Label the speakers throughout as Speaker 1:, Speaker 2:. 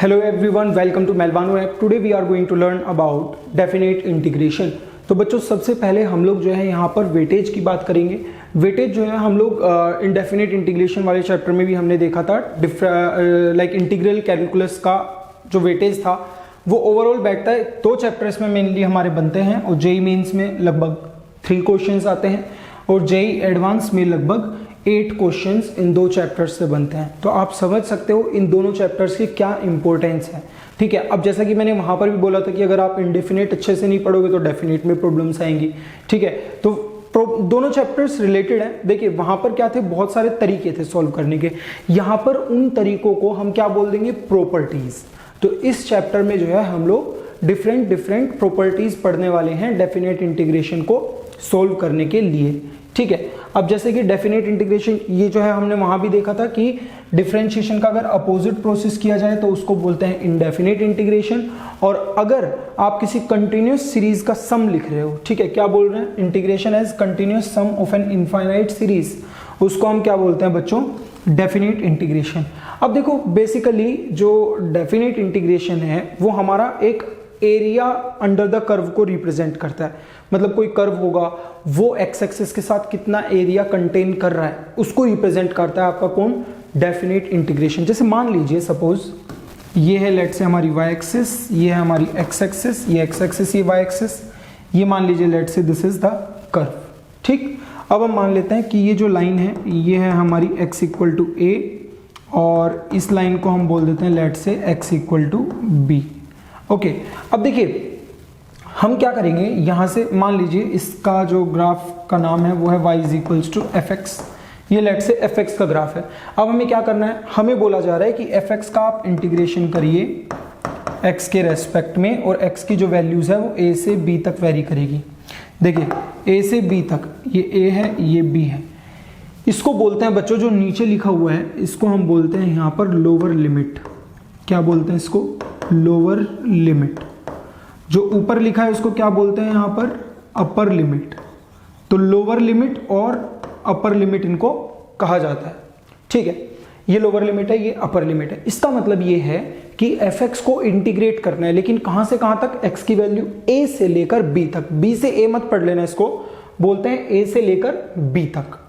Speaker 1: Hello everyone, welcome to Melvano app. Today we are going to learn about definite integration. तो बच्चों सबसे पहले हम लोग जो है यहाँ पर वेटेज की बात करेंगे। वेटेज जो है हम लोग इंडेफिनिट इंटीग्रेशन वाले चैप्टर में भी हमने देखा था। लाइक इंटीग्रल कैलकुलस का जो वेटेज था वो ओवरऑल बैठता है 2 चैप्टर्स में मेनली हमारे बनते हैं और जेई मेंस में लगभग 3 क्वेश्चंस आते हैं और जेई एडवांस में लगभग 8 क्वेश्चंस इन 2 चैप्टर्स से बनते हैं। तो आप समझ सकते हो इन दोनों चैप्टर्स की क्या इंपॉर्टेंस है। ठीक है, अब जैसा कि मैंने वहां पर भी बोला था कि अगर आप इंडेफिनिट अच्छे से नहीं पढ़ोगे तो डेफिनिट में प्रॉब्लम्स आएंगी। ठीक है, तो दोनों चैप्टर्स रिलेटेड हैं। देखिए वहां पर क्या थे, बहुत सारे तरीके थे सॉल्व करने के। यहाँ पर उन तरीकों को हम क्या बोल देंगे, प्रॉपर्टीज। तो इस चैप्टर में जो है हम लोग डिफरेंट प्रॉपर्टीज पढ़ने वाले हैं डेफिनेट इंटीग्रेशन को सोल्व करने के लिए। ठीक है, अब जैसे कि डेफिनेट इंटीग्रेशन ये जो है हमने वहां भी देखा था कि डिफरेंशिएशन का अगर अपोजिट प्रोसेस किया जाए तो उसको बोलते हैं इनडेफिनेट इंटीग्रेशन। और अगर आप किसी कंटिन्यूस सीरीज का सम लिख रहे हो, ठीक है, क्या बोल रहे हैं, integration as continuous sum of an infinite series, उसको हम क्या बोलते हैं बच्चों, डेफिनेट इंटीग्रेशन। अब देखो बेसिकली जो डेफिनेट इंटीग्रेशन है वो हमारा एक एरिया अंडर द कर्व को रिप्रेजेंट करता है। मतलब कोई कर्व होगा वो एक्स एक्सिस के साथ कितना एरिया कंटेन कर रहा है उसको रिप्रेजेंट करता है आपका कौन, डेफिनेट इंटीग्रेशन। जैसे मान लीजिए सपोज ये है लेट से हमारी वाई एक्सिस, ये है हमारी एक्स एक्सिस, ये एक्स एक्सिस, ये वाई एक्सिस, ये मान लीजिए लेट से दिस इज द कर्व। ठीक, अब हम मान लेते हैं कि ये जो लाइन है ये है हमारी x इक्वल टू ए और इस लाइन को हम बोल देते हैं let's say x equal to b. Okay, अब देखिए हम क्या करेंगे, यहां से मान लीजिए इसका जो ग्राफ का नाम है वो है y is equals to f x. ये लेट से एफ एक्स का ग्राफ है। अब हमें क्या करना है, हमें बोला जा रहा है कि एफ एक्स का आप इंटीग्रेशन करिए x के रेस्पेक्ट में और x की जो वैल्यूज है वो a से b तक वेरी करेगी। देखिए a से b तक ये a है, ये b है। इसको बोलते हैं बच्चों, जो नीचे लिखा हुआ है इसको हम बोलते हैं यहाँ पर लोअर लिमिट। क्या बोलते हैं इसको, लोअर लिमिट। जो ऊपर लिखा है उसको क्या बोलते हैं यहाँ पर, अपर लिमिट। तो लोअर लिमिट और अपर लिमिट इनको कहा जाता है। ठीक है, ये लोअर लिमिट है, ये अपर लिमिट है। इसका मतलब ये है कि एफ एक्स को इंटीग्रेट करना है, लेकिन कहां से कहां तक, एक्स की वैल्यू a से लेकर b तक। b से a मत पढ़ लेना, इसको बोलते हैं a से लेकर b तक।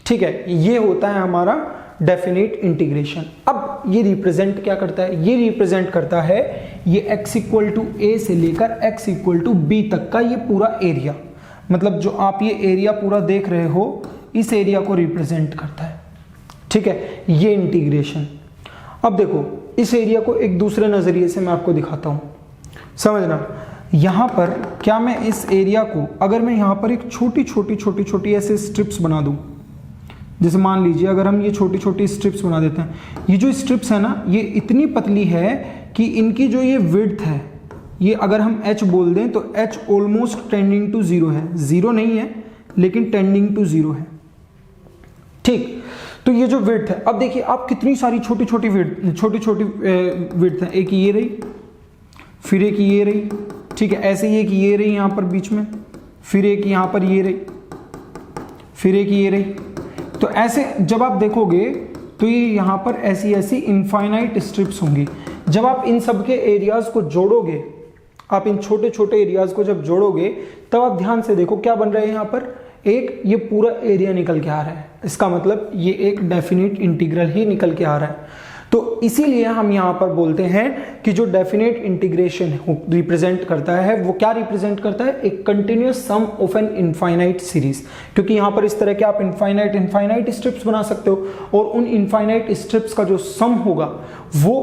Speaker 1: ठीक है, ये होता है हमारा डेफिनेट इंटीग्रेशन। अब ये रिप्रेजेंट क्या करता है, ये रिप्रेजेंट करता है ये x इक्वल टू ए से लेकर x इक्वल टू बी तक का ये पूरा एरिया। मतलब जो आप ये एरिया पूरा देख रहे हो इस एरिया को रिप्रेजेंट करता है। ठीक है, ये इंटीग्रेशन। अब देखो इस एरिया को एक दूसरे नजरिए से मैं आपको दिखाता हूं, समझना। यहां पर क्या मैं इस एरिया को, अगर मैं यहां पर एक छोटी ऐसे स्ट्रिप्स बना दूं, जैसे मान लीजिए अगर हम ये छोटी स्ट्रिप्स बना देते हैं, ये जो स्ट्रिप्स है ना ये इतनी पतली है कि इनकी जो ये विड्थ है ये अगर हम h बोल दें तो h ऑलमोस्ट टेंडिंग टू 0 है। 0 नहीं है लेकिन टेंडिंग टू 0 है। ठीक, तो ये जो विड्थ है, अब देखिए आप कितनी सारी छोटी विड्थ है। एक ये रही, फिर एक ये रही, ठीक है, ऐसे ही एक ये रही यहाँ पर बीच में, फिर एक यहाँ पर ये रही, फिर एक ये रही। तो ऐसे जब आप देखोगे तो ये यहाँ पर ऐसी इनफाइनाइट स्ट्रिप्स होंगी। जब आप इन सब के एरियाज को जोड़ोगे, आप इन छोटे एरियाज को जब जोड़ोगे तब आप ध्यान से देखो क्या बन रहा है, यहाँ पर एक ये पूरा एरिया निकल के आ रहा है। इसका मतलब ये एक डेफिनेट इंटीग्रल ही निकल के आ रहा है। तो इसीलिए हम यहाँ पर बोलते हैं कि जो डेफिनेट इंटीग्रेशन रिप्रेजेंट करता है वो क्या रिप्रेजेंट करता है, एक continuous sum of an infinite series. क्योंकि यहाँ पर इस तरह के आप इनफाइनाइट स्ट्रिप्स बना सकते हो और उन इनफाइनाइट स्ट्रिप्स का जो सम होगा वो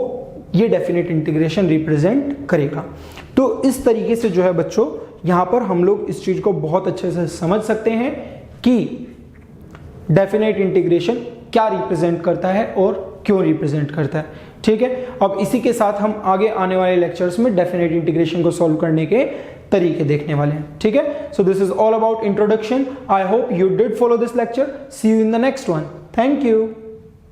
Speaker 1: ये डेफिनेट इंटीग्रेशन रिप्रेजेंट करेगा। तो इस तरीके से जो है बच्चों यहाँ पर हम लोग इस चीज को बहुत अच्छे से समझ सकते हैं कि डेफिनेट इंटीग्रेशन क्या रिप्रेजेंट करता है और क्यों रिप्रेजेंट करता है। ठीक है, अब इसी के साथ हम आगे आने वाले लेक्चर्स में डेफिनेट इंटीग्रेशन को सॉल्व करने के तरीके देखने वाले हैं। ठीक है, so this is all about introduction. I hope you did follow this lecture. See you in the next one. Thank you.